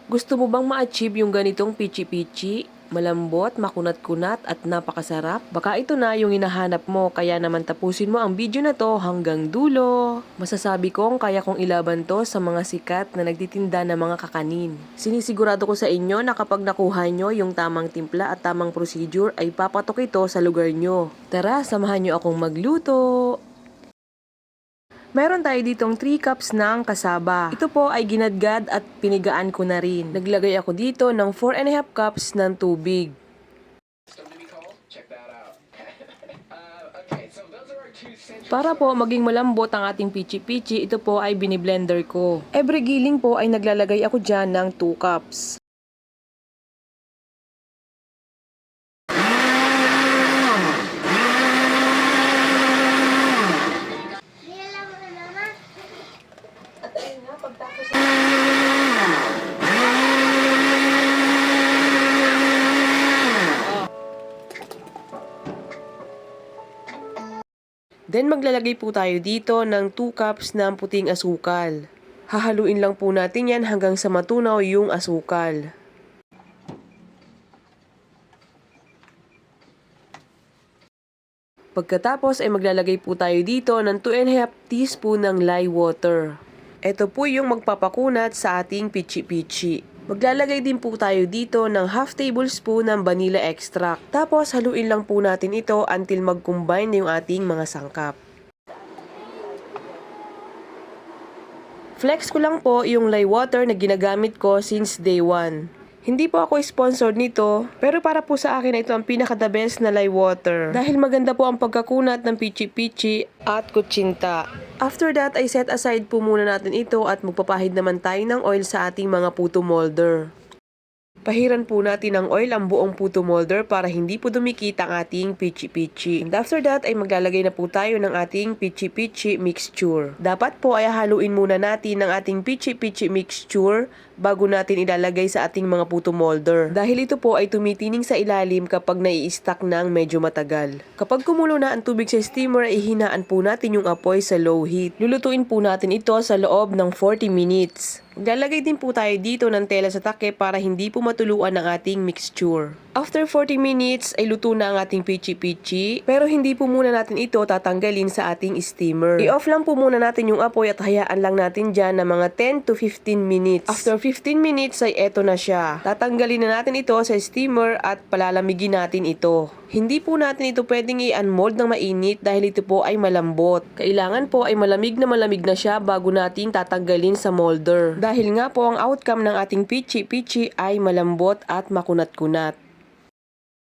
Gusto mo bang ma-achieve yung ganitong pichi-pichi? Malambot, makunat-kunat at napakasarap? Baka ito na yung hinahanap mo, kaya naman tapusin mo ang video na to hanggang dulo. Masasabi kong kaya kong ilaban to sa mga sikat na nagtitinda ng mga kakanin. Sinisigurado ko sa inyo na kapag nakuha nyo yung tamang timpla at tamang procedure ay papatok ito sa lugar nyo. Tara, samahan nyo akong magluto! Meron tayo ditong 3 cups ng kasaba. Ito po ay ginadgad at pinigaan ko na rin. Naglagay ako dito ng 4½ cups ng tubig. Para po maging malambot ang ating pichi-pichi, ito po ay biniblender ko. Every giling po ay naglalagay ako dyan ng 2 cups. Then maglalagay po tayo dito ng 2 cups ng puting asukal. Hahaluin lang po natin yan hanggang sa matunaw yung asukal. Pagkatapos ay maglalagay po tayo dito ng 2½ teaspoon ng lye water. Ito po yung magpapakunat sa ating pichi-pichi. Maglalagay din po tayo dito ng ½ tablespoon ng vanilla extract. Tapos haluin lang po natin ito until mag-combine na yung ating mga sangkap. Flex ko lang po yung lye water na ginagamit ko since day 1. Hindi po ako sponsored nito, pero para po sa akin ito ang pinaka-the best na lye water. Dahil maganda po ang pagkakunat ng pichi-pichi at kutsinta. After that ay set aside po muna natin ito at magpapahid naman tayo ng oil sa ating mga puto molder. Pahiran po natin ng oil ang buong puto molder para hindi po dumikit ang ating pichi-pichi. And after that ay maglalagay na po tayo ng ating pichi-pichi mixture. Dapat po ay haluin muna natin ang ating pichi-pichi mixture bago natin ilalagay sa ating mga puto molder. Dahil ito po ay tumitining sa ilalim kapag nai-stack ng medyo matagal. Kapag kumulo na ang tubig sa steamer ay hinaan po natin yung apoy sa low heat. Lulutuin po natin ito sa loob ng 40 minutes. Maglalagay din po tayo dito ng tela sa takip para hindi po matuluan ang ating mixture. After 40 minutes ay luto na ang ating pichi-pichi, pero hindi po muna natin ito tatanggalin sa ating steamer. I-off lang po muna natin yung apoy at hayaan lang natin dyan ng mga 10 to 15 minutes. After 15 minutes ay eto na siya. Tatanggalin na natin ito sa steamer at palalamigin natin ito. Hindi po natin ito pwedeng i-unmold ng mainit dahil ito po ay malambot. Kailangan po ay malamig na siya bago natin tatanggalin sa molder. Dahil nga po ang outcome ng ating pichi-pichi ay malambot at makunat-kunat.